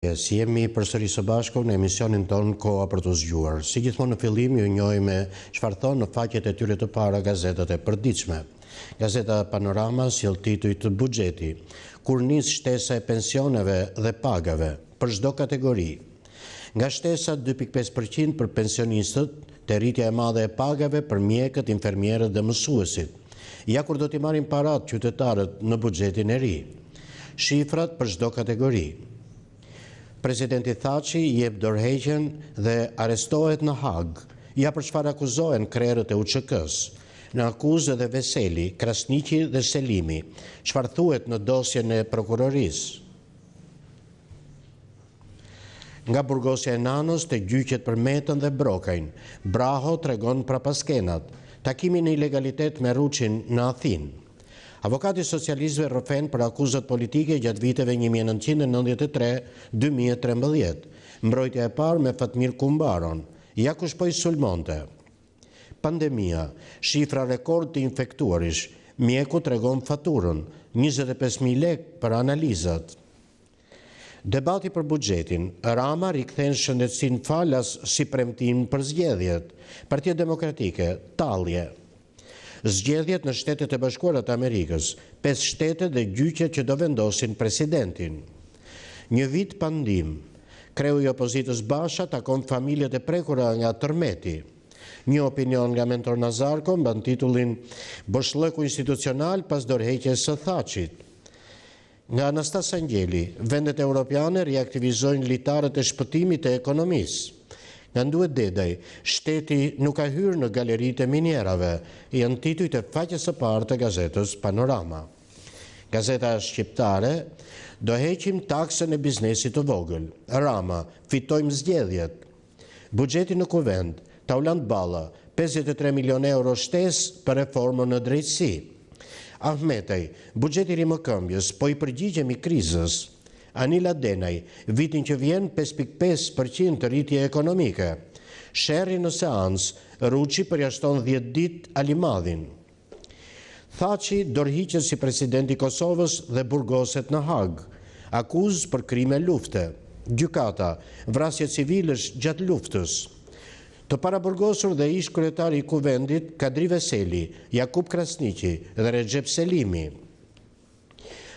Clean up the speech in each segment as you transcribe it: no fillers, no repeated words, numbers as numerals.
Si jemi përsëri së bashku në emisionin tonë Koha për të zgjuar. Si gjithmonë në fillim ju njohim me çfarë thonë në faqet e tyre të para gazetat e përditshme. Gazeta Panorama sjell tituj të buxheti, kur nis shtesa e pensioneve dhe pagave për çdo kategori. Nga shtesa 2.5% për pensionistët, te rritja e madhe e pagave për mjekët, infermierët dhe mësuesit. Ja kur do t'i marrin parat qytetarët në buxhetin e ri. Shifrat për çdo kategori. Presidenti Thaçi jep dorëheqjen dhe arestohet në Hag. Ja për çfarë akuzohen krerët e UÇK-s. Në akuzë dhe Veseli, Krasniqi dhe Selimi. Çfarë thuhet në dosjen e prokurorisë? Nga burgosja e Nanos te gjyqet për Metën dhe Brokajn, Braho tregon prapaskenat, takimin e ilegalitet me Ruçin në Athinë. Avokati socialistëve rrëfen për akuzat politike gjatë viteve 1993-2013. Mbrojtja e parë me Fatmir Kumbaron. Ja kush po i sulmonte. Pandemia, shifra rekord të infektuarish. Mjeku tregon faturën, 25.000 lekë për analizat. Debati për buxhetin, Rama rikthen shëndetësinë falas si premtim për zgjedhjet. Partia Demokratike, tallje. Zgjedhjet në Shtetet e Bashkuara të Amerikës, 5 shtete dhe gjyqe që do vendosin presidentin. Një vit pandim, kreu i opozitës Basha takon familjet e prekura nga tërmeti. Një opinion nga Mentor Nazarko mban titullin Boshllëku institucional pas dorëheqjes së Thaçit. Nga Anastas Angjeli, vendet europiane riaktivizojnë litarët e shpëtimit të ekonomisë. Nga Nduet Dedaj, shteti nuk ka hyrë në galeritë e minierave, janë titujt e faqes së parë të gazetës Panorama. Gazeta shqiptare, do heqim taksën e biznesit të vogël. Rama, fitojmë zgjedhjet. Buxheti në kuvend, Taulant Balla, 53 milion euro shtesë për reformën në drejtësi. Ahmetaj, buxheti rimëkëmbjes, po i përgjigjemi krizës. Anila Denaj, vitin që vjen 5.5% të rritje ekonomike. Sherri në seancë, Ruçi përjashton 10 ditë Alimadhin. Thaçi dorëhiqet si presidenti i Kosovës dhe burgoset në Hag. Akuzë për krime lufte. Gjykata, vrasje civilesh gjatë luftës. Të paraburgosur dhe ish kryetari i kuvendit Kadri Veseli, Jakub Krasniqi dhe Recep Selimi.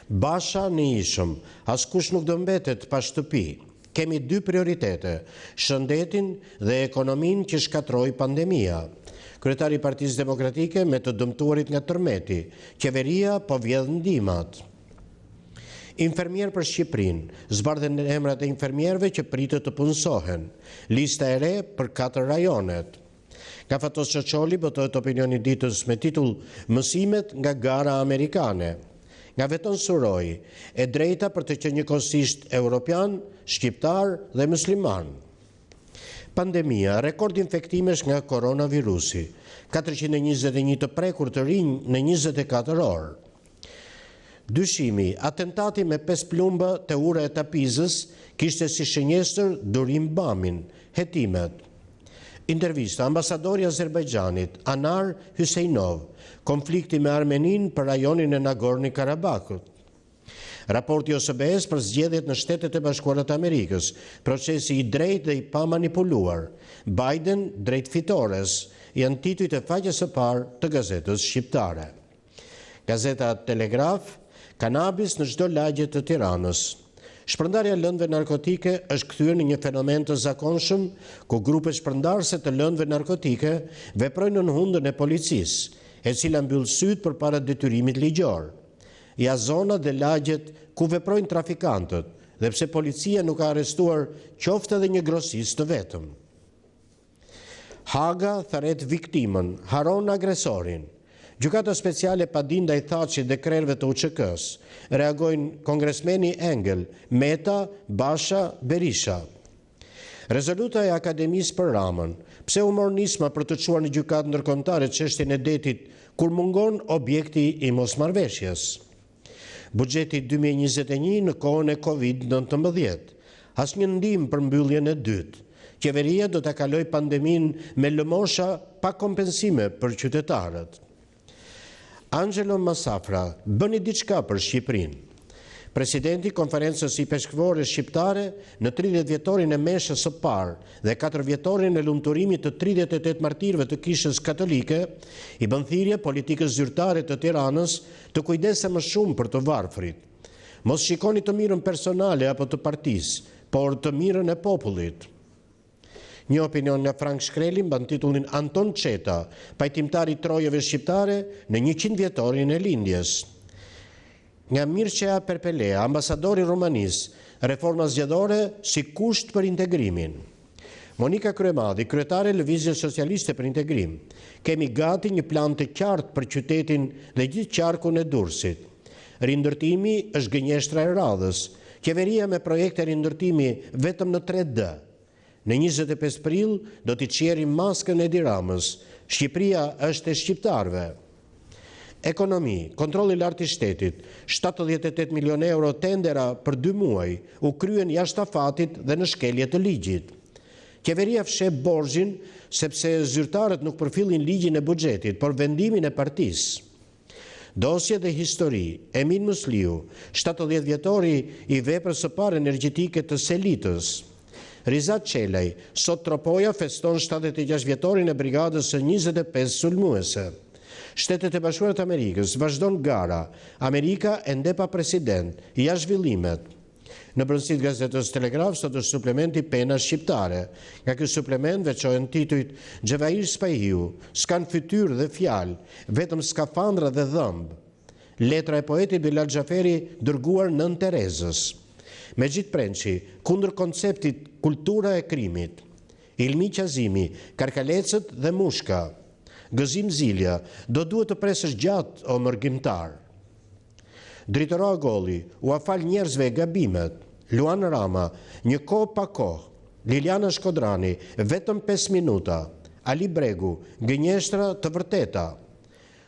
Basha në ishëm, askush nuk do mbetet pa shtëpi. Kemi 2 prioritete, shëndetin dhe ekonomin që shkatroi pandemia. Kryetari i Partisë Demokratike me të dëmtuarit nga tërmeti, qeveria po vjedh ndihmat. Infermier për Shqipërinë, zbardhen emrat e infermierëve që pritet të punësohen. Lista e re për 4 rajonet. Nga Fatos Çoçoli botohet opinioni ditës me titull Mësimet nga gara amerikane. Nga Veton Suroj, e drejta për të qenë njëkohësisht europian, shqiptar dhe musliman. Pandemia, rekord infektimesh nga koronavirusi, 421 të prekur të rinj në 24 orë. Dyshimi, atentati me 5 plumba te ura e Tapizës kishte si shënjestër Durim Bamin, hetimet. Intervista, ambasadori i Azerbajxhanit, Anar Hysejnov, konflikti me Armenin për rajonin e Nagorno-Karabakut. Raporti OSBE-s për zgjedhjet në Shtetet e Bashkuara të Amerikës, procesi i drejtë dhe i pamanipuluar. Biden drejt fitores, janë titujt e faqes së parë të gazetës shqiptare. Gazeta Telegraf, kanabis në çdo lagje të Tiranës. Shpërndarja lëndëve narkotike është kthyer në një fenomen të zakonshëm, ku grupe shpërndarëse të lëndëve narkotike veprojnë në hundën e policisë, e cila mbyll syt përpara detyrimit ligjor. Ja zonat dhe lagjet ku veprojnë trafikantët, dhe pse policia nuk ka arrestuar qoftë edhe një grosist të vetëm. Haga tharet viktimën, haron agresorin. Gjykata speciale pa dinda i Thaçit dhe krerëve të UÇK-s. Reagojnë kongresmeni Engel, Meta, Basha, Berisha. Rezoluta e Akademisë për Ramën. Pse u mor nisma për të çuar në gjykatë ndërkombëtare çështjen e detit kur mungon objekti i mosmarrveshjes? Buxheti 2021 në kohën e Covid-19. Asnjë ndihmë për mbylljen e dytë. Qeveria do ta kalojë pandeminë me lëmosha pa kompensime për qytetarët. Angelo Masafra, bëni diçka për Shqipërinë. Presidenti i Konferencës së Peshkvorës Shqiptare në 30 vjetorin e Meshës së parë dhe 4 vjetorin e lumturimit të 38 martirëve të Kishës Katolike, i bën thirrje politikës zyrtare të Tiranës të kujdesen më shumë për të varfrit. Mos shikoni të mirën personale apo të partisë, por të mirën e popullit. Një opinion nga Frank Shkreli mban titullin Anton Çeta, pajtimtari i trojeve shqiptare në 100 vjetorin e lindjes. Nga Mircea Perpelea, ambasadori Rumanisë, reforma zgjedhore si kusht për integrimin. Monika Kryemadhi, kryetare e Lëvizjes Socialiste për Integrim. Kemi gati një plan të qartë për qytetin dhe gjithë qarkun e Durrësit. Rindërtimi është gënjeshtra e radhës. Qeveria me projekte rindërtimi vetëm në 3D. Në 25 prill do t'i qerim maskën e Edi Ramës. Shqipëria është e shqiptarëve. Ekonomi, kontrolli lartë i shtetit, 78 milion euro tendera për 2 muaj, u kryen jashtë afatit dhe në shkelje të ligjit. Qeveria fsheh borxhin sepse zyrtarët nuk përfillin ligjin e buxhetit, por vendimin e partisë. Dosje dhe histori, Emin Musliu, 70 vjetori i veprës së parë energjetike të Selitës. Rizat Qelaj, sot Tropoja feston 76 vjetorin e brigadës së 25 sulmuese. Shtetet e Bashkuara të Amerikës, vazhdon gara, Amerika ende pa president, ja zhvillimet. Në brëndësit gazetës Telegraf sot është suplementi Pena Shqiptare. Nga ky suplement veçohen titujt Xhevair Spajhiu, s'kan fytyrë dhe fjalë, vetëm skafandra dhe dhëmb. Letra e poetit Bilal Xhaferi dërguar nën Terezës. Mejit Prençi, kundër konceptit kultura e krimit. Ilmi Qazimi, Karkalecët dhe Mushka. Gëzim Zilja, do duhet të presësh gjatë o mërgjimtar. Dritëro Agolli, u afal njerëzve gabimet. Luan Rama, një kohë pa kohë. Liliana Shkodrani, vetëm 5 minuta. Ali Bregu, gënjeshtra të vërteta.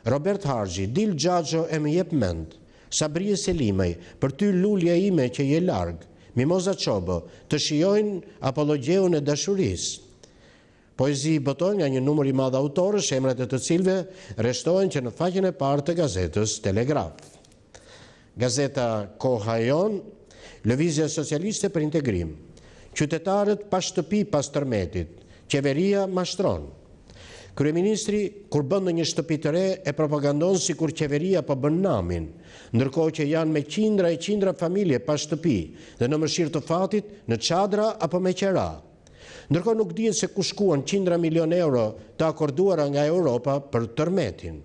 Robert Harxhi, Dil Xhaxho e më jep mend. Sabrie Selimaj, për ty lulja ime që je larg. Mimoza Çobo, të shijojnë apologjeun e dashurisë. Poezi boton nga një numër i madh autorësh, emrat e të cilëve rreshtohen që në faqen e parë të gazetës Telegraf. Gazeta Koha Jon, Lëvizja Socialiste për Integrim. Qytetarët pa shtëpi pas tërmetit. Qeveria mashtron. Kryeministri, kur bën në një shtëpi të re, e propagandon si kur qeveria po bën namin, ndërkohë që janë me qindra e qindra familje pa shtëpi dhe në mëshirë të fatit, në çadra apo me qera. Ndërkohë nuk dihet se ku shkuan qindra milion euro të akorduara nga Europa për tërmetin.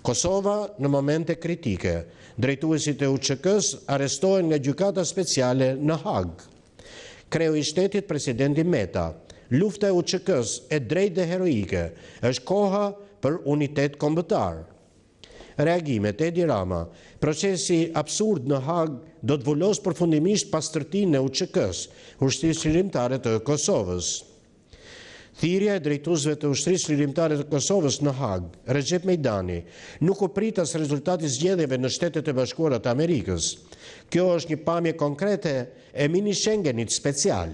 Kosova në momente kritike. Drejtuesit e UÇK-s arrestohen nga gjykata speciale në Hag. Kreu i shtetit presidenti Meta. Lufta e UÇK-s e drejtë dhe heroike, është koha për unitet kombëtar. Reagimet Edi Rama, procesi absurd në Hag do të vullos përfundimisht pastërtinë e UÇK-s, Ushtrisë Lirimtare të Kosovës. Thirrja e drejtuesve të Ushtrisë Lirimtare të Kosovës në Hag, Recep Mejdani, nuk u prit as rezultati i zgjedhjeve në Shtetet e Bashkuara të Amerikës. Kjo është një pamje konkrete e mini Schengenit special.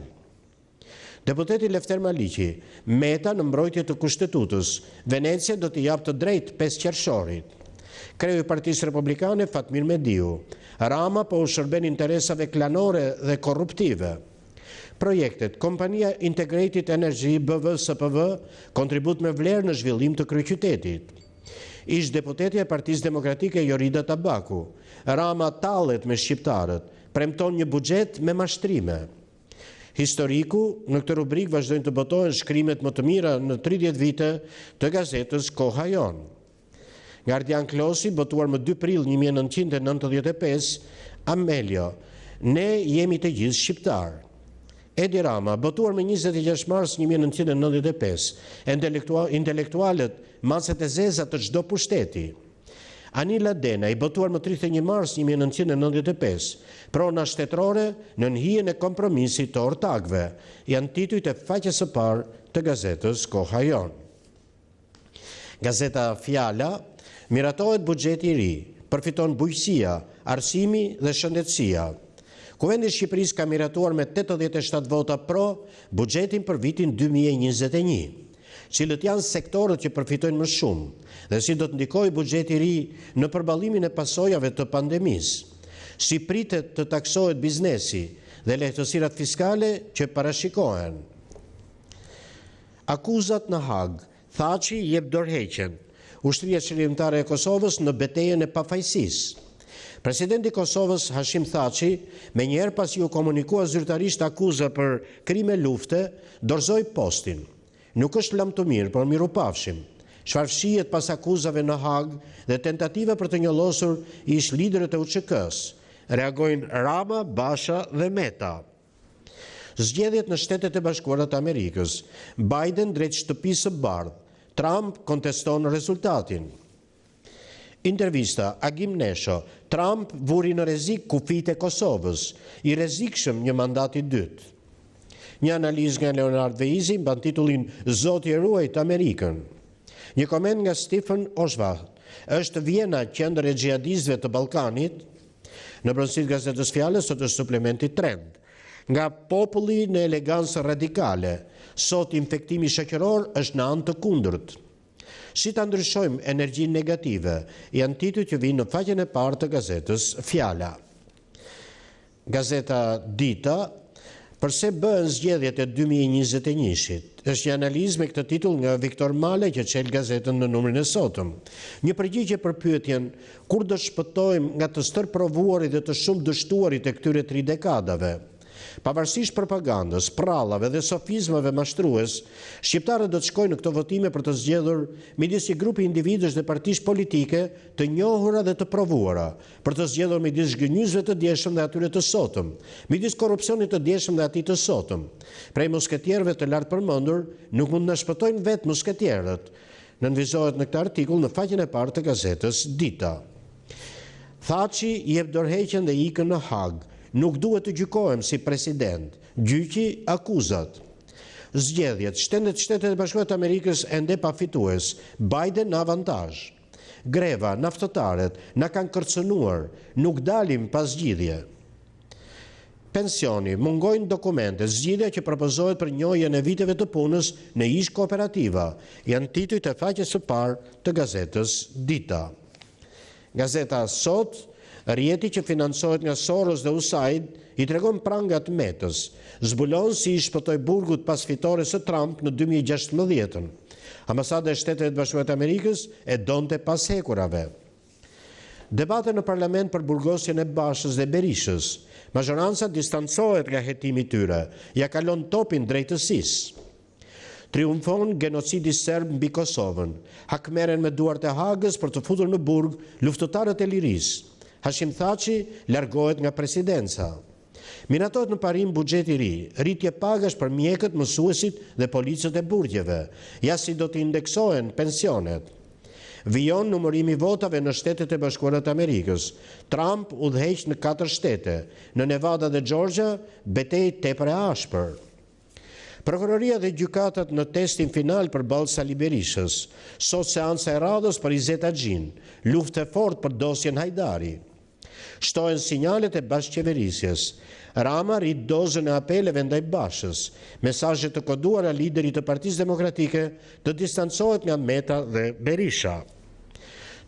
Deputeti Lefter Maliqi, Meta në mbrojtje të kushtetutës, Venecia do t'i japë të drejtë 5 qershorit. Kreu i Partisë Republikane Fatmir Mediu, Rama po u shërben interesave klanore dhe korruptive. Projektet Kompania Integrated Energy BV-SPV kontribut me vlerë në zhvillim të kryeqytetit. Ish deputeti e Partisë Demokratike Jorida Tabaku, Rama tallet me shqiptarët, premton një buxhet me mashtrime. Historiku, në këtë rubrik vazhdojnë të botohen shkrimet më të mira në 30 vite të gazetës Koha Jon. Nga Ardian Klosi, botuar më 2 prill 1995, Amelio, ne jemi të gjithë shqiptar. Edi Rama, botuar më 26 mars 1995, intelektualët, maset e zeza të çdo pushteti. Anila Dena, i botuar më 31 mars 1995, prona shtetërore në hijen e kompromisit të ortakëve, janë titujt e faqes së parë të gazetës Koha Jon. Gazeta Fjala, miratohet buxheti i ri, përfiton bujqësia, arsimi dhe shëndetësia. Kuvendi i Shqipërisë ka miratuar me 87 vota pro buxhetin për vitin 2021. Cilët janë sektorët që përfitojnë më shumë dhe si do të ndikojë buxheti i ri në përballimin e pasojave të pandemisë. si pritet të taksohet biznesi dhe lehtësirat fiskale që parashikohen. Akuzat në Hag, Thaçi jep dorëheqjen. Ushtria Qëllimtare e Kosovës në betejën e pafajësisë. Presidenti i Kosovës Hashim Thaçi, menjëherë pasi u komunikua zyrtarisht akuza për krime lufte, dorëzoi postin. Nuk është lëmë të mirë, por mirupafshim. Çfarë fshihet pas akuzave në Hag dhe tentativa për të njollosur ish liderët e UÇK-s, reagojnë Rama, Basha dhe Meta. Zgjedhjet në Shtetet e Bashkuara të Amerikës, Biden drejt shtëpisë së bardhë, Trump konteston rezultatin. Intervista Agim Nesho, Trump vuri në rrezik kufijtë e Kosovës, i rrezikshëm një mandat i dytë. Një analizë nga Leonard Veizi mban titullin Zoti e ruajt Amerikën. Një koment nga Stephen Oshva, është Vjena qendër e xhihadistëve të Ballkanit? Në brëndësit gazetës Fjalës sot është suplementi Trend. Nga populli në elegancë radikale, sot infektimi shoqëror është në anë të kundërt. Si ta ndryshojmë energjinë negative, janë titujt që vinë në faqen e parë të gazetës Fjala. Gazeta Dita, përse bëhen zgjedhjet e 2021-shit, është një analizë me këtë titull nga Viktor Male që çel gazetën në numrin e sotëm. Një përgjigje për pyetjen kur do shpëtojmë nga të stërprovuarit dhe të shumë dështuarit e këtyre 3 dekadave. Pavarësisht propagandës, prallave dhe sofizmave mashtrues, shqiptarët do të shkojnë në këto votime për të zgjedhur midis një grupi individësh dhe partish politike të njohura dhe të provuara, për të zgjedhur midis zhgënjyesve të djeshëm dhe atyre të sotëm, midis korrupsionit të djeshëm dhe atij të sotëm. Prej musketierëve të lartë përmendur, nuk mund na shpëtojnë vetë musketierët. Nënvizohet në këtë artikull në faqen e parë të gazetës Dita. Thaçi jep dorëheqjen dhe ikën në Hag. Nuk duhet të gjykohem si president, gjyqi akuzat. Zgjedhjet, Shtetet e Bashkuara të Amerikës ende pa fitues, Biden në avantazh. Greva, naftëtarët, na kanë kërcënuar, nuk dalim pas zgjidhje. Pensioni, mungojnë dokumente, zgjidhja që propozohet për njojën e viteve të punës në ish kooperativa, janë titujt e faqes së parë të gazetës Dita. Gazeta Sot, rjeti që financohet nga Soros dhe USAID i tregon prangat Metës, zbulon si i shpëtoi burgut pas fitores së Trump në 2016. Ambasada e Shtetit të Bashkuara të Amerikës e donte pas hekurave. Debate në parlament për burgosjen e Bashës dhe Berishës. Mazhoranca distancohet nga hetimi i tyre, ja kalon topin drejtësisë. Triumfon genocidi serb mbi Kosovën. Hakmeren me duart e Hagës për të futur në burg luftëtarët e lirisë. Hashim Thaçi largohet nga presidenca. Miratohet në parim buxheti i ri, rritje pagash për mjekët, mësuesit dhe policët e burgjeve. Ja si do të indeksohen pensionet. Vijon numërimi votave në Shtetet e Bashkuara të Amerikës. Trump udhëheq në 4 shtete. Në Nevada dhe Georgia, betejë tepër e ashpër. Prokuroria dhe gjykatat në testin final për balë Sali Berishës. Sot seanca e radhës për Izet Axhin, luftë e fortë për dosjen Hajdari. Shtohen sinjalet e bashkëqeverisjes. Rama rrit dozën e apeleve ndaj Bashës. Mesazhe të koduara liderit të Partisë Demokratike të distancohet nga Meta dhe Berisha.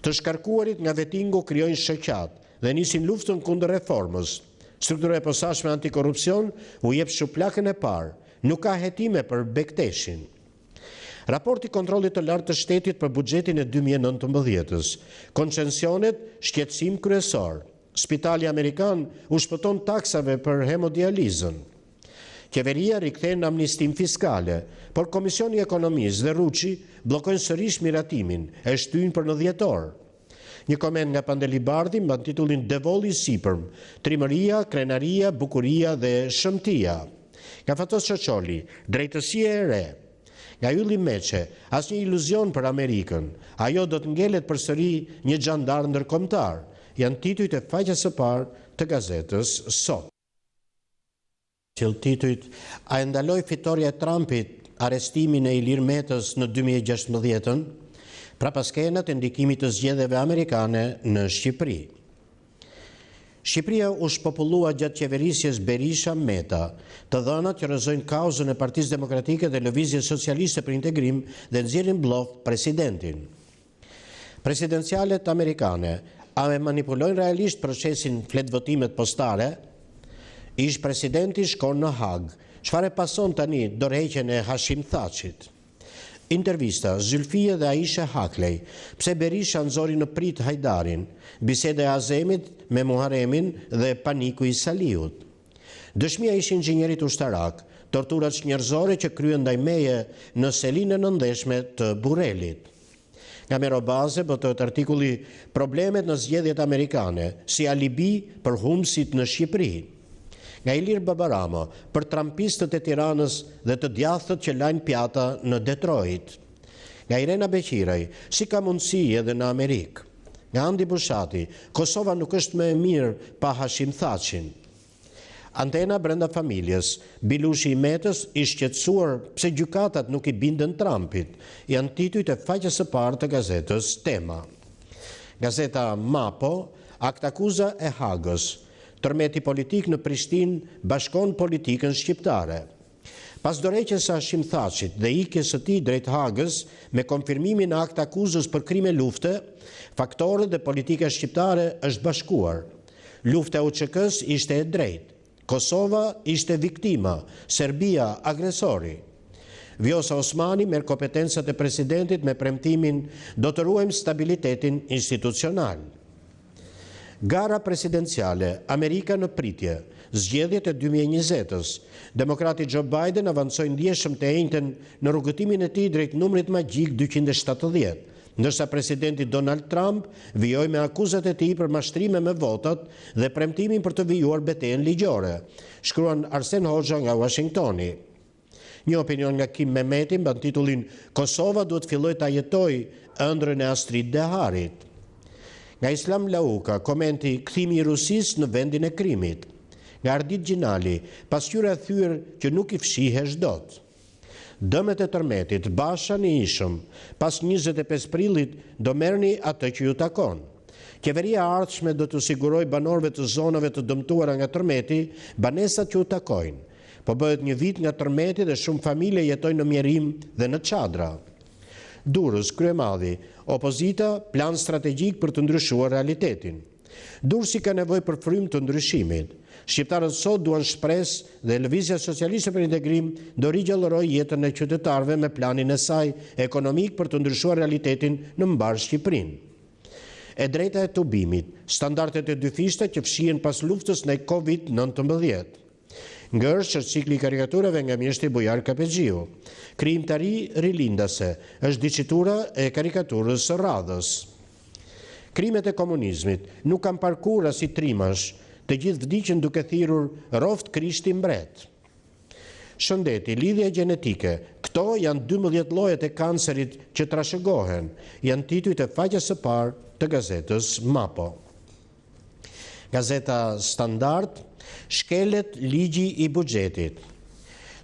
Të shkarkuarit nga vetingu krijojnë shoqat dhe nisin luftën kundër reformës. Struktura e posaçme antikorrupsion u jep shuplakën e parë. Nuk ka hetime për Bekteshin. Raporti kontrollit të lartë të shtetit për buxhetin e 2019-s. Koncesionet shqetësim kryesor. Spitali Amerikan u shpëton taksave për hemodializën. Qeveria rikthen amnistim fiskale, por Komisioni i Ekonomisë dhe Ruçi bllokojnë sërish miratimin, e shtyjnë për në dhjetor. Një koment nga Pandeli Bardhi mban titullin Devolli sipërm, trimëria, krenaria, bukuria dhe shëmtia. Nga Fatos Çoçoli, drejtësia e re. Nga Ylli Meçe, asnjë iluzion për Amerikën. Ajo do të ngelet përsëri një xhandar ndërkombëtar. Janë titujt e faqes së parë të gazetës Sot. Titujt, a e ndaloi fitoria e Trumpit arrestimin e Ilir Metës në 2016-ën, pra pas skenat e ndikimit të zgjedhjeve amerikane në Shqipëri. Shqipëria u shpopullua gjatë qeverisjes Berisha-Meta, të dhënat që rrëzojnë kauzën e Partisë Demokratike dhe Lëvizjes Socialiste për Integrim dhe nxjerrin bllof presidentin. Presidencialet amerikane, A me manipulojnë realisht procesin fletvotimet postare? Ish presidenti shkon në Hag. Çfarë pason tani dorëheqjen e Hashim Thachit? Intervista Zylfie dhe Aisha Haklej. Pse Berisha nxori në prit Hajdarin? Biseda e Azemit me Muharemin dhe paniku i Saliut. Dëshmia ishin inxhinierit ushtarak, torturat njerëzore që kryen ndaj meje në Selinë e nëndeshme të Burrelit. Nga Merobaze botohet artikulli problemet në zgjedhjet amerikane, si alibi për humsit në Shqipëri. Nga Ilir Babarama për trampistët e Tiranës dhe të djathët që lajnë pjata në Detroit. Nga Irena Beqiraj, si ka mundësi edhe në Amerikë. Nga Andi Bushati, Kosova nuk është më e mirë pa Hashim Thachin. Antena brenda familjes, Bilushi i Metës i shqetësuar pse gjykatat nuk i bindën Trumpit, janë titujt e faqes së parë të gazetës Tema. Gazeta Mapo, aktakuza e Hagës, tërmeti politik në Prishtinë bashkon politikën shqiptare. Pas dorëheqjes së Hashim Thachit dhe ikjes së tij drejt Hagës me konfirmimin e aktakuzës për krime lufte, faktorët dhe politika shqiptare është bashkuar. Lufta e UÇK-s ishte e drejtë. Kosova ishte viktima, Serbia agresori. Vjosa Osmani merr kompetencat e presidentit me premtimin do të ruajmë stabilitetin institucional. Gara presidenciale, Amerika në pritje, zgjedhjet e 2020-s. Demokrati Joe Biden avancoi ndjeshëm të enjten në rrugëtimin e tij drejt numrit magjik 270. Ndërsa presidenti Donald Trump vijoi me akuzat e tij për mashtrime me votat dhe premtimin për të vijuar betejën ligjore, shkruan Arsen Hoxha nga Washingtoni. Një opinion nga Kim Mehmeti mban titullin Kosova duhet filloj ta jetojë ëndrrën e Astrid Deharit. Nga Islam Lauka, komenti kthimi i Rusisë në vendin e krimit. Nga Ardit Gjinali, pasqyra thyer që nuk i fshihesh dot. Dëmet e tërmetit, Basha në ishëm, pas 25 prillit do merrni atë që ju takon. Qeveria e ardhshme do të siguroj banorëve të zonave të dëmtuara nga tërmeti banesat që u takojnë. Po bëhet një vit nga tërmeti dhe shumë familje jetojnë në mjerim dhe në çadra. Durrës, Kryemadhi, opozita, plan strategjik për të ndryshuar realitetin. Durrësi ka nevojë për frymë të ndryshimit. Shqiptarët sot duan shpresë dhe Lëvizja Socialiste për Integrim do rigjallërojë jetën e qytetarëve me planin e saj ekonomik për të ndryshuar realitetin në mbar Shqipërinë. E drejta e tubimit, standardet e dyfishta që fshihen pas luftës ndaj Covid-19. Ngërsh është cikli i karikaturave nga mjeshti Bujar Kapexhiu. Krijimtari rilindase është dicitura e karikaturës së radhës. Krimet e komunizmit nuk kanë parkura si trimash, të gjithë vdiqën duke thirrur roft Krishti mbret. Shëndeti, lidhja gjenetike, këto janë 12 llojet e kancerit që trashëgohen, janë titujt e faqes së parë të gazetës Mapo. Gazeta Standard, shkelet ligji i buxhetit.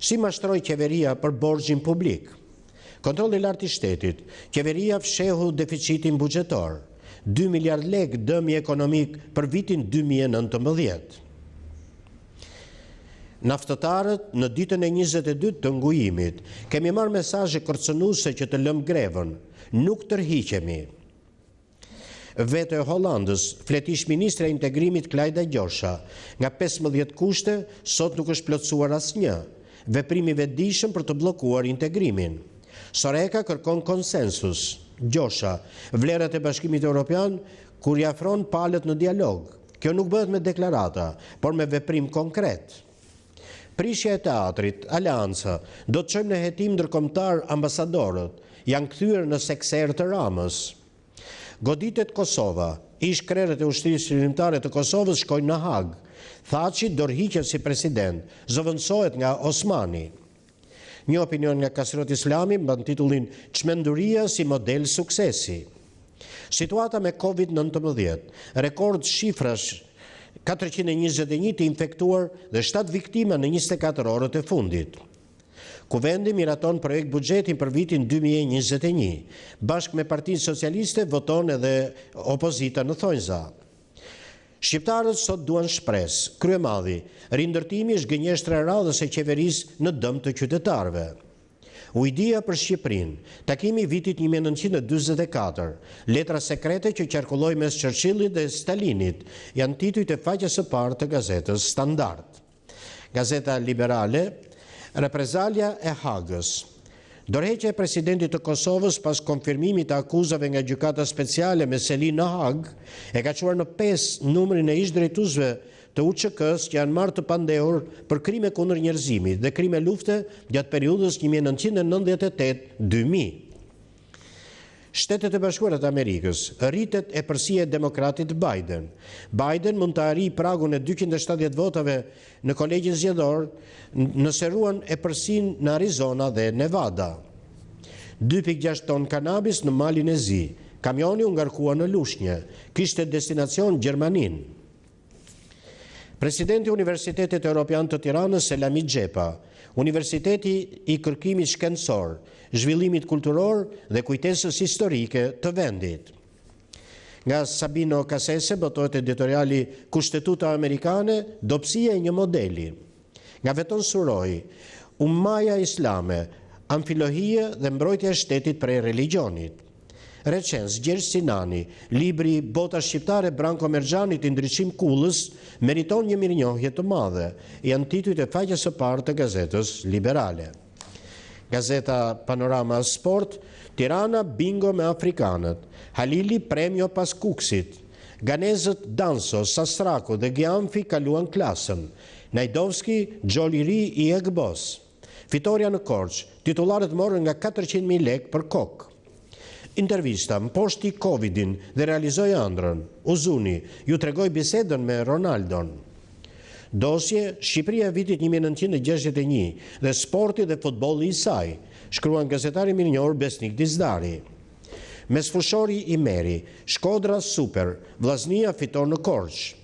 Si mashtroi qeveria për borxhin publik? Kontrolli i lartë i shtetit, qeveria fshehu deficitin buxhetor. 2 miliard lek dëmi ekonomik për vitin 2019. Naftëtarët në ditën e 22 të ngujimit kemi marrë mesazhe kërcënuese që të lëm grevën, nuk tërhiqemi. Veto e Hollandës, fletish ministre e integrimit Klajda Gjosha, nga 15 kushte sot nuk është plotësuar asnjë. Veprimi vetëdijshëm për të bllokuar integrimin. Soreka kërkon konsensus. Gjosha, vlerat e Bashkimit Evropian kur i afron palët në dialog. Kjo nuk bëhet me deklarata, por me veprim konkret. Prishja e teatrit, Aleanca, do të çojmë në hetim ndërkombëtar ambasadorët, janë kthyer në sekser të Ramës. Goditet Kosova, ish krerët e ushtrisë qeverimtare të Kosovës shkojnë në Hag. Thaçi dorëhiqet si president, zëvendësohet nga Osmani. Një opinion nga Kasrot Islami mban titullin Çmenduria si model suksesi. Situata me Covid-19, rekord shifrash 421 të infektuar dhe 7 viktima në 24 orët e fundit. Kuvendi miraton projekt buxhetin për vitin 2021. Bashkë me Partinë Socialiste voton edhe opozita në thonjza. Shqiptarët sot duan shpresë. Kryemadhi, rindërtimi është gënjeshtra e radhës e qeverisë në dëm të qytetarëve. Ujdia për Shqipërinë, takimi i vitit 1944, letra sekrete që qarkulloi mes Churchillit dhe Stalinit, janë titujt e faqes së parë të gazetës Standard. Gazeta Liberale, reprezalia e Hagës. Dorëheqja e presidentit të Kosovës pas konfirmimit të akuzave nga gjykata speciale me seli në Hagë e ka çuar në 5 numrin e ish-drejtuesve të UÇK-s që janë marrë të pandehur për krime kundër njerëzimit dhe krime lufte gjatë periudhës 1998-2000. Shtetet e Bashkuara të Amerikës, rritet e përsia e demokratit Biden. Biden mund të arrijë pragun e 270 votave në kolegjin zgjedhor nëse ruan e përsinë në Arizona dhe Nevada. 2.6 ton kanabis në Malin e Zi. Kamioni u ngarkua në Lushnjë, kishte destinacion Gjermaninë. Presidenti i Universitetit Evropian të Tiranës Selami Xhepa, Universiteti i Kërkimit Shkencor, Zhvillimit Kulturor dhe Kujtesës Historike të vendit. Nga Sabino Kasese botohet editoriali Kushtetuta Amerikane, dobësia e një modeli. Nga Veton Suroj, Ummaja Islame, Amfilohia dhe mbrojtja e shtetit prej religionit. Recens, Gjergj Sinani, libri Bota Shqiptare Branko Merxhanit i ndriçim Kullës, meriton një mirënjohje të madhe, janë titujt e faqes së parë të gazetës Liberale. Gazeta Panorama Sport, Tirana bingo me afrikanët, Halili premio pas Kuksit, Ganezët Danso, Sastraku dhe Giamfi kaluan klasën, Najdovski Xholiri i Egbos. Fitoria në Korçë, titullarët morën nga 400.000 lekë për kokë. Intervista, mposhti Covidin dhe realizoi ëndrrën. Uzuni, ju tregoj bisedën me Ronaldon. Dosje, Shqipëria e vitit 1961 dhe sporti dhe futbolli i saj, shkruan gazetari mirënjohur Besnik Dizdari. Mesfushori i Meri, Shkodra super, Vllaznia fiton në Korçë.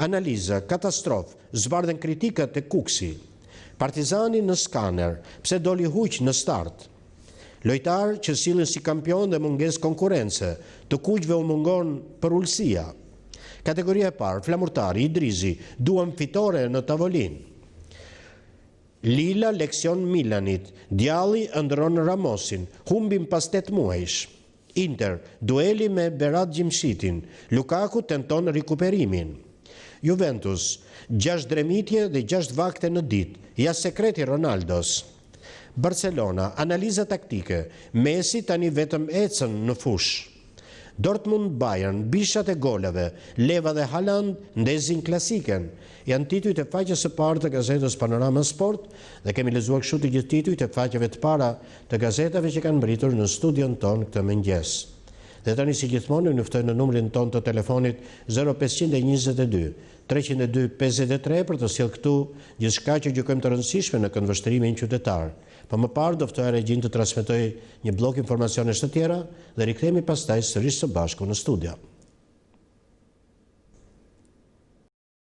Analiza, katastrofë, zbardhen kritikat e Kuksi. Partizani në skaner, pse doli huq në start. Lojtar që sillen si kampion dhe munges konkurrence, të kuqve u mungon për ulësia. Kategoria e parë, flamurtari, Idrizi, duan fitore në tavolinë. Lila leksion Milanit, djalli ëndron Ramosin, humbim pas 8 muajsh. Inter, dueli me Berat Gjimshitin, Lukaku tenton rikuperimin. Juventus, 6 dremitje dhe 6 vakte në ditë, ja sekreti Ronaldos. Barcelona, analiza taktike, Messi tani vetëm ecën në fush. Dortmund Bayern, bishat e golave, Leva dhe Haaland ndezin klasiken. Janë titujt e faqes së parë të gazetës Panorama Sport dhe kemi lexuar kështu të gjithë titujt e faqeve të para të gazetave që kanë mbritur në studion ton këtë mëngjes. Dhe tani si gjithmonë ju ftoj në numrin ton të telefonit 0522 302 53 për të sjellë këtu gjithçka që gjykojmë të rëndësishme në këndvështrimin qytetar. Po më parë do ftoj regjin të transmetoj një blok informacionesh të tjera dhe rikthehemi pastaj sërish së bashku në studio.